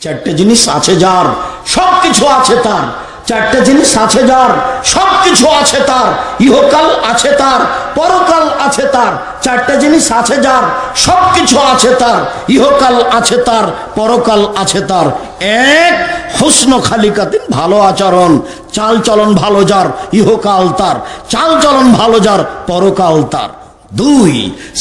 চারটে জিনিস আছে যার, সবকিছু আছে তার। চারটে জিনিস আছে যার, সবকিছু আছে তার। ইহকাল আছে তার, পরকাল আছে তার। চারটে জিনিস আছে যার, সবকিছু আছে তার। ইহকাল আছে তার, পরকাল আছে তার। এক, হুসন খালিকাতিন, ভালো আচরণ, চাল চলন ভালো যার, ইহকাল তার। চাল চলন ভালো যার, পরকাল তার। দুই,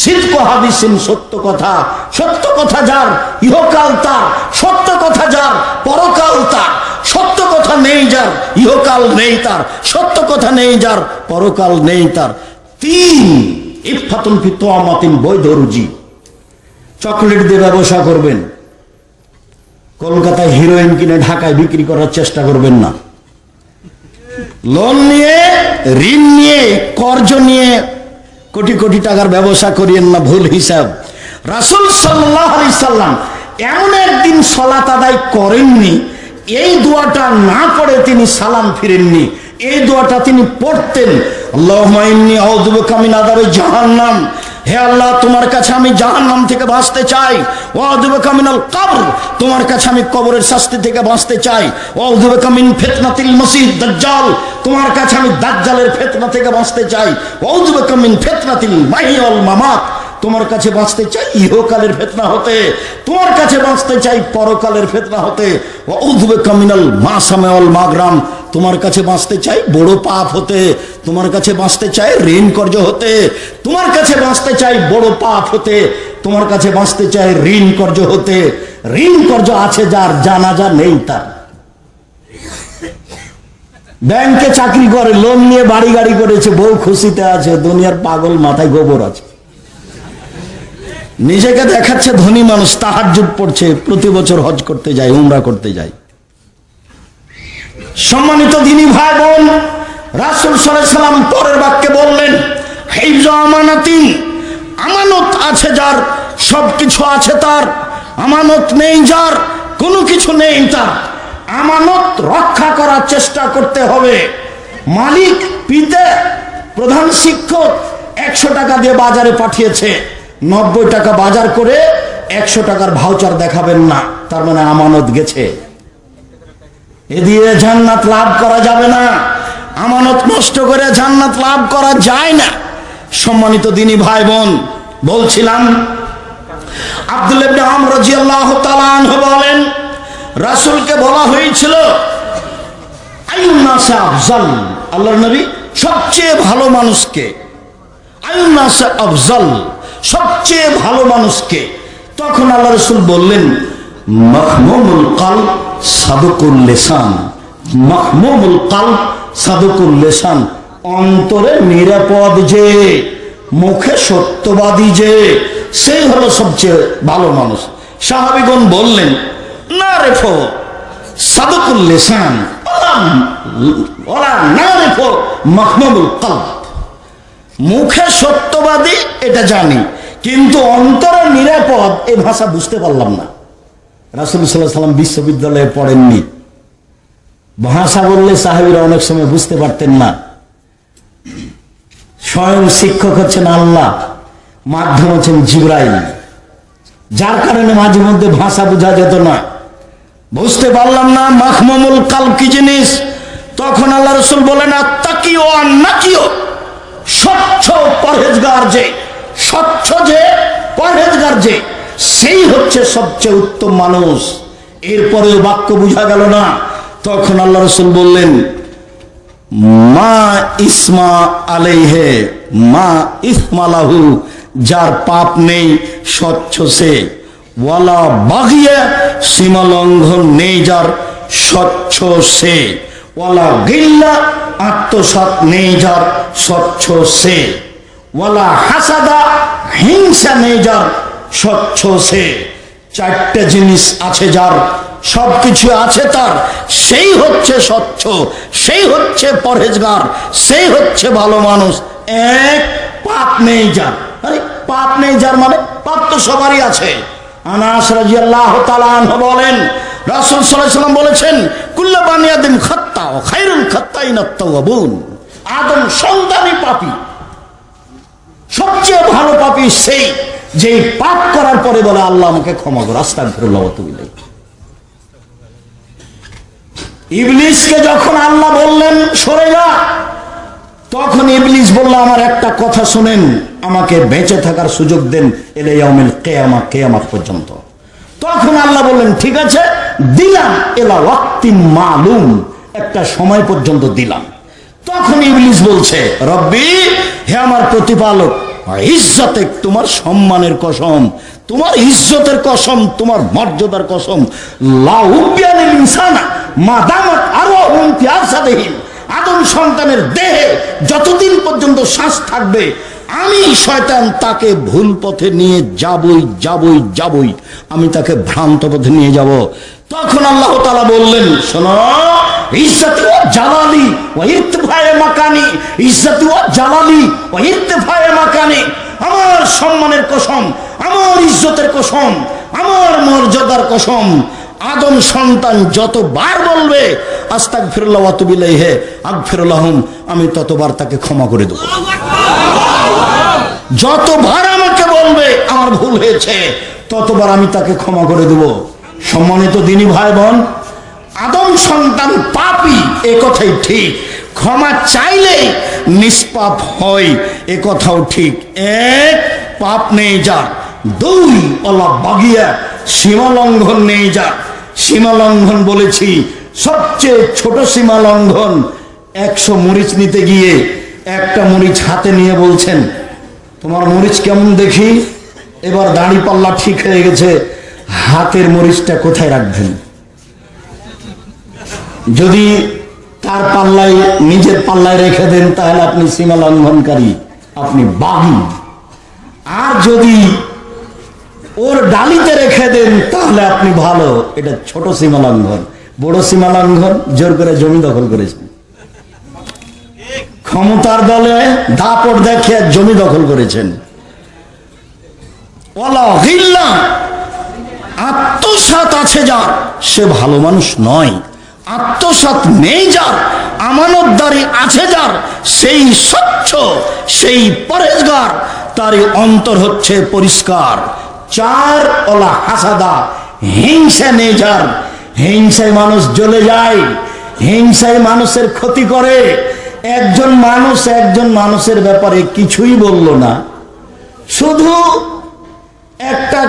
সিদ্ক হাদিসিন, সত্য কথা, সত্য কথা যার, ইহকাল তার। সত্য কথা যার, পরকাল তার। সত্য কথা নেই যার, ইহকাল নেই তার। সত্য কথা নেই যার, পরকাল নেই তার। তিন, ইফাতুন ফি তোয়ামাতিন, বৈধ রুজি। চকলেট দিয়ে ব্যবসা করবেন, কলকাতায় হিরোইন কিনে ঢাকায় বিক্রি করার চেষ্টা করবেন না। লোন নিয়ে, ঋণ নিয়ে, কর্জ নিয়ে কোটি কোটি টাকার ব্যবসা করিয়েন না, ভুল হিসাব। রাসূল সাল্লাল্লাহু আলাইহি সাল্লাম এমন একদিন সালাত আদায় করেননি, এই দোয়াটা না পড়ে তিনি সালাম ফিরেননি। এই দোয়াটা তিনি পড়তেন, আল্লাহুম্মা ইন্নী আউযু বিকা মিন আযাবি জাহান্নাম, হে আল্লাহ তোমার কাছে আমি জাহান্নাম থেকে বাঁচতে চাই। ওয়া আউযু বিকা মিনাল কবর, তোমার কাছে আমি কবরের শাস্তি থেকে বাঁচতে চাই। ওয়া আউযু বিকা মিন ফিতনাতিল মাসিহিদ দাজ্জাল, তোমার কাছে আমি দাজ্জালের ফিতনা থেকে বাঁচতে চাই। ওয়া আউযু বিকা মিন ফিতনাতিল মাহইয়া ওয়াল মামাত, তোমার কাছে বাঁচতে চাই ইহকালের ফিতনা হতে, তোমার কাছে বাঁচতে চাই পরকালের ফিতনা হতে। ওয়া আউযু বিকা মিনাল মাসামি ওয়াল মাগরাম, তোমার কাছে বাঁচতে চাই বড় পাপ হতে, তোমার কাছে বাঁচতে চাই ঋণ কর্জ হতে, তোমার কাছে বাঁচতে চাই বড় পাপ হতে, তোমার কাছে বাঁচতে চাই ঋণ কর্জ হতে। ঋণ কর্জ আছে যার, জানাজা নেই তার। ব্যাংকে চাকরি করে, লোন নিয়ে বাড়ি গাড়ি করেছে, বউ খুশিতে আছে, দুনিয়ার পাগল, মাথায় গোবর আছে। নিজেকে দেখাচ্ছে ধনী মানুষ, তাহাজ্জুদ পড়ছে, প্রতি বছর হজ করতে যায়, উমরা করতে যায়। সম্মানিত দিনী ভাই বোন, রাসূল সাল্লাল্লাহু আলাইহি সাল্লাম পরের বাক্যে বললেন, হিফজ আমানাতিন, আমানত আছে যার, সবকিছু আছে তার। আমানত নেই যার, কোনো কিছু নেই তার। আমানত রক্ষা করার চেষ্টা করতে হবে। মালিক, পিতা, প্রধান শিক্ষক 100 টাকা দিয়ে বাজারে পাঠিয়েছে, 90 টাকা বাজার করে 100 টাকার ভাউচার দেখাবেন না, তার মানে আমানত গেছে। এ দিয়ে জান্নাত লাভ করা যাবে না। আমানত নষ্ট করে জান্নাত লাভ করা যায় না। সম্মানিত দিনী ভাই বোন, বলছিলাম আব্দুল্লাহ ইবনে আমর রাদিয়াল্লাহু তাআলা আনহু বলেন, রাসূলকে বলা হয়েছিল আইয়ুন নাস আফজাল, আল্লাহর নবী সবচেয়ে ভালো মানুষকে, আইয়ুন নাস আফজাল, সবচেয়ে ভালো মানুষকে। তখন আল্লাহ রাসূল বললেন, মাহমুমুল কলব সাদুকুল লিসান, মাহমুমুল কলব সাদুকুল লিসান, অন্তরে নিরাপদ যে, মুখে সত্যবাদী যে, সেই হলো সবচেয়ে ভালো মানুষ। সাহাবীগণ বললেন, না রেফো সাদুকুল লিসান ওয়ালা না রেফো মাহমুমুল কলব, মুখে সত্যবাদী এটা জানি, কিন্তু অন্তরে নিরাপদ এই ভাষা বুঝতে পারলাম না। রাসূল সাল্লাল্লাহু আলাইহি ওয়াসাল্লাম বিশ্ববিদ্যালয়ে পড়েননি, ভাষা বললে সাহাবীরা অনেক সময় বুঝতে পারতেন না। স্বয়ং শিক্ষক হচ্ছেন আল্লাহ, মাধ্যম হচ্ছেন জিবরাইল, যার কারণে মাঝে মধ্যে ভাষা বোঝা যেত না, বুঝতে পারলাম না মাহমুমুল কলব কি জিনিস। তখন আল্লাহ রাসূল বলেন, আত্তাকিও আন্নাকিও, স্বচ্ছ পরহেজগার যে, স্বচ্ছ যে পরহেজগার যে, সেই হচ্ছে সবচেয়ে উত্তম মানুষ। এরপরে বাক্য বুঝা গেল না। তখন আল্লাহ রাসূল বললেন, মা ইসমা আলাইহে মা ইসমালাহু, যার পাপ নেই স্বচ্ছ সে, ওয়ালা বাগিয়া, সীমা লঙ্ঘন নেই যার, স্বচ্ছ সে, ওয়ালা গিল্লা, আত্মসাৎ নেই যার, স্বচ্ছ সে, ওয়ালা হাসাদা, হিংসা নেই যার, স্বচ্ছ সে। চারটে জিনিস আছে যার, সবকিছু আছে তার, সেই হচ্ছে স্বচ্ছ, সেই হচ্ছে পরহেজগার, সেই হচ্ছে ভালো মানুষ। এক, পাপ নেই যার। আরে পাপ নেই যার মানে পাপ তো সবারই আছে। আনাস রাদিয়াল্লাহু তাআলা আনহু বলেন, রাসূল সাল্লাল্লাহু আলাইহি ওয়াসাল্লাম বলেছেন, কুল্লু বানি আদম খাত্তা ওয়া খায়রুল খাত্তাইনাত তাওয়াবুন, আদম সন্তানই পাপী, সবচেয়ে ভালো পাপী সেই যে পাপ করার পরে বলে, আল্লাহ আমাকে ক্ষমা করো, আস্তাগফিরুল্লাহ ওয়া আতুবু ইলাইহি। ইবলিসকে যখন আল্লাহ বললেন সরে যা, তখন ইবলিস বলল আমার একটা কথা শুনেন, আমাকে বেঁচে থাকার সুযোগ দেন এলে ইয়াউমিল কিয়ামা, কিয়ামত পর্যন্ত। তখন আল্লাহ বললেন ঠিক আছে দিলাম, এলা ওয়াক্তিন মালুম, একটা সময় পর্যন্ত দিলাম। তখন ইবলিস বলছে রব্বি, হে আমার প্রতিপালক, ইজ্জতে, তোমার সম্মানের কসম, তোমার ইজ্জতের কসম, তোমার মর্যাদার কসম, লা উবিয়ানিল ইনসানা মা দামাত আরওয়াহুম ফি আজসাদিহিম, আদম সন্তানের দেহে যতদিন পর্যন্ত শ্বাস থাকবে আমি শয়তান তাকে ভুল পথে নিয়ে যাবই, আমি তাকে ভ্রান্ত পথে নিয়ে যাব। তখন আল্লাহ তাআলা বললেন শোনো, ইজ্জতি ওয়া জালালি ওয়া ইরতিফায়ে মাকানি, ইজ্জতি ওয়া জালালি ওয়া ইরতিফায়ে মাকানি, আমার সম্মানের কসম, আমার ইজ্জতের কসম, আমার মর্যাদার কসম, আদম সন্তান যতবার বলবে আস্তাগফিরুল্লাহ ওয়া আতুবু ইলাইহি আগফির লাহুম, আমি ততবার তাকে ক্ষমা করে দেব। যতবার আমাকে বলবে আমার ভুল হয়েছে ততবার আমি তাকে ক্ষমা করে দেব। সম্মানিত দিনী ভাই বোন, আদম সন্তান পাপী এ কথাই ঠিক, ক্ষমা চাইলে নিষ্পাপ হয় এ কথাও ঠিক। এক, পাপ নেই যার; দুই, অলা বাগিয়া, সীমা লঙ্ঘন নেই যার। সীমা লঙ্ঘন বলেছি, সবচেয়ে ছোট সীমা লঙ্ঘন, 100 মরিচ নিতে গিয়ে একটা মরিচ হাতে নিয়ে বলছেন তোমার মরিচ কেমন দেখি, এবার দাড়ি পাল্লা ঠিক হয়ে গেছে, হাতের মরিচটা কোথায় রাখবেন? যদি তার পাল্লায়, নিজের পাল্লায় রেখে দেন তাহলে আপনি সীমা লঙ্ঘনকারী, আপনি বাগী। আর যদি ওর ডালিতে রেখে দেন তাহলে আপনি ভালো, এটা ছোট সীমা লঙ্ঘন। বড় সীমা লঙ্ঘন, জোর করে জমি দখল করেছেন, ক্ষমতার দলে দাপট দেখে জমি দখল করেছেন। ওয়ালা গিল্লা, আত্মসাৎ আছে যার সে ভালো মানুষ নয়, আত্মসাৎ নেই যার, আমানতদারি আছে যার সেই স্বচ্ছ, সেই পরেশগার, তারই অন্তর হচ্ছে পরিষ্কার। 4, ওলা হাসাদা, হিংসা নেই যার, হিংসায় মানুষ জ্বলে যায়, হিংসায় মানুষের ক্ষতি করে। একজন মানুষের ব্যাপারে কিছুই বলল না, শুধু একটা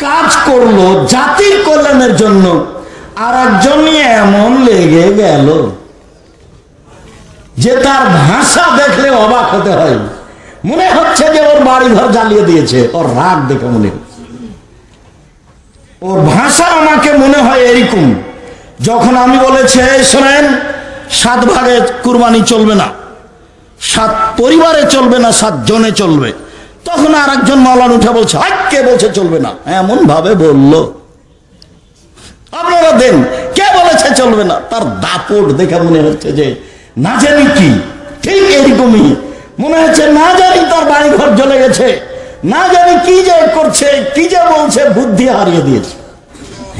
কাজ করলো জাতির কল্যাণের জন্য, আর একজন এমন লেগে গেল যে তার ভাষা দেখলে অবাক হতে হয়, মনে হচ্ছে যে ওর বাড়ি ঘর জ্বালিয়ে দিয়েছে, ওর রাগ দেখে মনে হচ্ছে। ওর ভাষা আমাকে মনে হয় এরকম, যখন আমি বলেছি শোনেন 7 ভাগে কুরবানি চলবে না, 7 পরিবারে চলবে না, 7 জনে চলবে, তখন আর একজন মাওলানা উঠে বলছে কে বলছে চলবে না, এমন ভাবে বললো আপনারা দেন, কে বলেছে চলবে না? তার দাপট দেখে মনে হচ্ছে যে না জানি কি, ঠিক এরকমই মনে হচ্ছে, না জানি তার বাড়ি ঘর জ্বলে গেছে, না জানি কি যে করছে, কি যে বলছে, বুদ্ধি হারিয়ে দিয়েছে।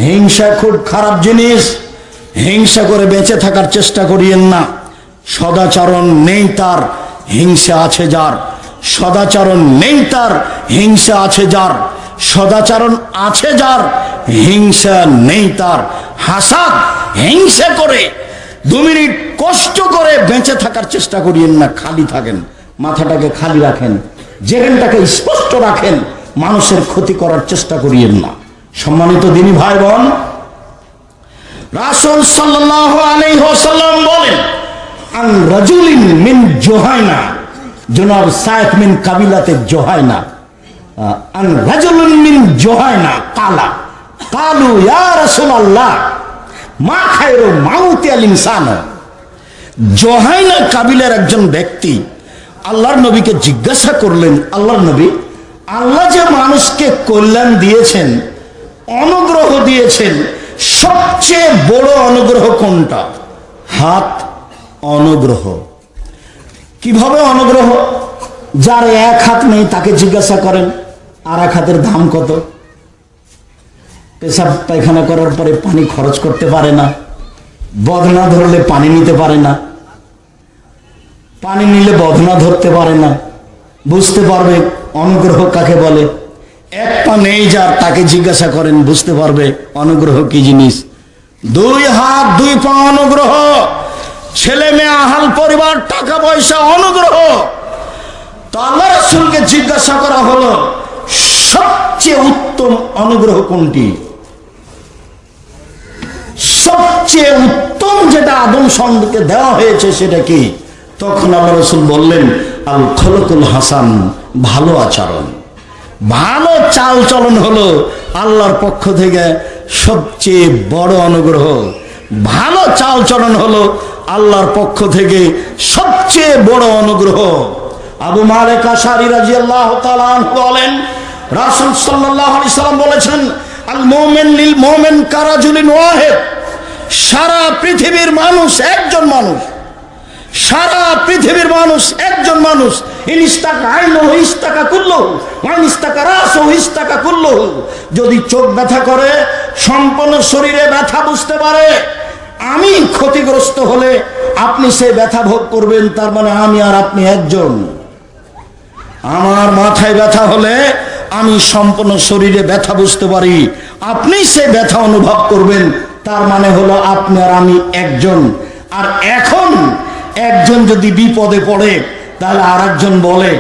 হিংসা খুব খারাপ জিনিস, হিংসা করে বেঁচে থাকার চেষ্টা করিয়েন না। সদাচরণ নেই তার, হিংসা আছে যার, সদাচরণ নেই তার, হিংসা আছে যার, সদাচরণ আছে যার, হিংসা নেই তার। হাসাদ, হিংসা করে 2 মিনিট কষ্ট করে বেঁচে থাকার চেষ্টা করিয়েন না। খালি থাকেন, মাথাটাকে খালি রাখেন, জেহেনটাকে স্পষ্ট রাখেন, মানুষের ক্ষতি করার চেষ্টা করিয়েন না। সম্মানিত দিনী ভাই বোন, রাসূল সাল্লাল্লাহু আলাইহি ওয়াসাল্লাম বলেন আন রাজুলিন মিন জুহাইনা, জনাব সাইফ মিন কাবিলাতে জুহাইনা, আন রাজুলিন মিন জুহাইনা কালু ইয়া রাসূলুল্লাহ মা খায়রু মাউতি আল ইনসান। জুহাইনা কাবিলার একজন ব্যক্তি আল্লাহর নবীকে জিজ্ঞাসা করলেন, আল্লাহর নবী, আল্লাহ যে মানুষকে কল্যাণ দিয়েছেন, অনুগ্রহ দিয়েছেন, সবচেয়ে বড় অনুগ্রহ কোনটা? হাত অনুগ্রহ। কিভাবে অনুগ্রহ? যার 1 হাত নেই তাকে জিজ্ঞাসা করেন আর 1 হাতের দাম কত? পেশাব পায়খানা করার পরে পানি খরচ করতে পারে না, বদনা ধরলে পানি নিতে পারে না, পানি নিলে বদনা ধরতে পারে না, বুঝতে পারবে অনুগ্রহ কাকে বলে। 1 পা নেই যার, তাকে জিজ্ঞাসা করেন, বুঝতে পারবে অনুগ্রহ কি জিনিস। দুই হাত দুই পা অনুগ্রহ, ছেলে মেয়ে আহাল পরিবার টাকা পয়সা অনুগ্রহ। তো আল্লাহ রাসূলকে জিজ্ঞাসা করা হলো সবচেয়ে উত্তম অনুগ্রহ কোনটি? সবচেয়ে উত্তম যেটা আদম সন্তানকে দেওয়া হয়েছে সেটা কি? তখন আল্লাহ রাসূল বললেন আল খলকুল হাসান, ভালো আচরণ, ভালো চাল চলন হলো আল্লাহর পক্ষ থেকে সবচেয়ে বড় অনুগ্রহ। ভালো চাল চলন হলো আল্লাহর পক্ষ থেকে সবচেয়ে বড় অনুগ্রহ। আবু মালিক আশআরী রাদিয়াল্লাহু তাআলা আনহু বলেন রাসূল সাল্লাল্লাহু আলাইহি সাল্লাম বলেছেন আল মুমিন লিল মুমিন কারাজুলিন ওয়াহিদ, সারা পৃথিবীর মানুষ একজন মানুষ, সারা পৃথিবীর মানুষ একজন মানুষ। ইনস্তাকা আইনুহু ইস্তাকা কুল্লুহু ওয়া ইনস্তাকা রাসুহু ইস্তাকা কুল্লুহু। যদি চোখ ব্যথা করে, সম্পূর্ণ শরীরে ব্যথা বুঝতে পারে, আমি ক্ষতিগ্রস্ত হলে আপনি সেই ব্যথা ভোগ করবেন, তার মানে আমি আর আপনি একজন। আমার মাথায় ব্যথা হলে আমি সম্পূর্ণ শরীরে ব্যথা বুঝতে পারি, আপনি সেই ব্যথা অনুভব করবেন, তার মানে হলো আপনি আর আমি একজন। আর এখন একজন যদি বিপদে পড়ে তাহলে আর একজন বলে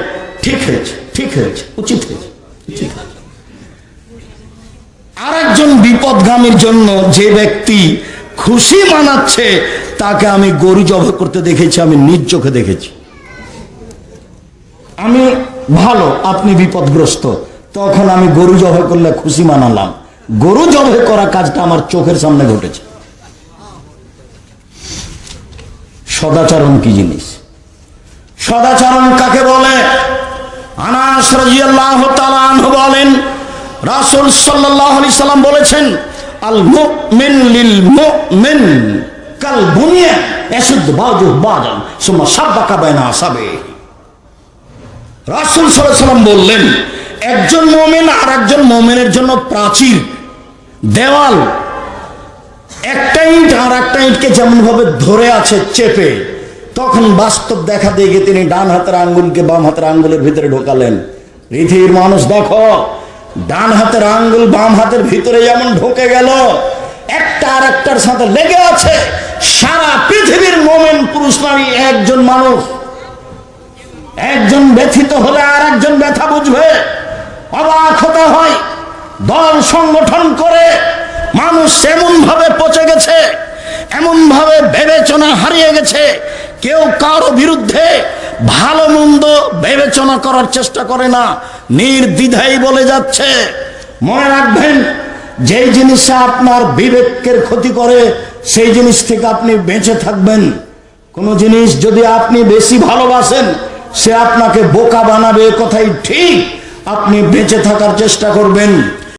ঠিক হয়েছে, ঠিক হয়েছে, উচিত হয়েছে, উচিত হয়েছে। আর একজন বিপদগামীর জন্য যে ব্যক্তি খুশি মানাচ্ছে তাকে আমি গরু জবাই করতে দেখেছি, আমি নিজ চোখে দেখেছি। আমি ভালো, আপনি বিপদগ্রস্ত, তখন আমি গরু জবাই করলে খুশি মানালাম। গরু জবাই করা কাজটা আমার চোখের সামনে ঘটেছে। সদাচরণ কি জিনিস? সদাচরণ কাকে বলে? আনাস রাদিয়াল্লাহু তাআলা আনহু বলেন রাসূল সাল্লাল্লাহু আলাইহি সাল্লাম বলেছেন আল মুমিন লিল মুমিন কাল বুনিয়ান ইয়াশুদ্দু বাযুহু বাযান সুম্মা শাব্বাকা বাইনা আসাবিহি। রাসূল সাল্লাল্লাহু আলাইহি সাল্লাম বললেন একজন মুমিন আর একজন মুমিনের জন্য প্রাচীর, দেওয়াল। একটা ইট আর একটা ইটকে যেমন ভাবে ধরে আছে চেপে, তখন বাস্তব দেখা দিয়ে তিনি ডান হাতের আঙ্গুলকে বাম হাতের আঙ্গুলের ভিতরে ঢোকালেন। পৃথিবীর মানুষ দেখো, ডান হাতের আঙ্গুল বাম হাতের ভিতরে যেমন ঢোকে গেল, একটা আর একটার সাথে লেগে আছে। সারা পৃথিবীর মুমিন পুরুষ নারী একজন মানুষ। একজন ব্যথিত হলে আর একজন ব্যথা বুঝবে। অবাক হতে হয়, দল সংগঠন করে মানুষ এমন ভাবে পচে গেছে, এমন ভাবে বিবেচনা হারিয়ে গেছে, কেউ কারো বিরুদ্ধে ভালো মন্দ বিবেচনা করার চেষ্টা করে না, নির্দ্বিধায় বলে যাচ্ছে। মনে রাখবেন, যেই জিনিসে আপনার বিবেকের ক্ষতি করে সেই জিনিস থেকে আপনি বেঁচে থাকবেন। কোন জিনিস যদি আপনি বেশি ভালোবাসেন সে আপনাকে বোকা বানাবে, কথাই ঠিক, আপনি বেঁচে থাকার চেষ্টা করবেন।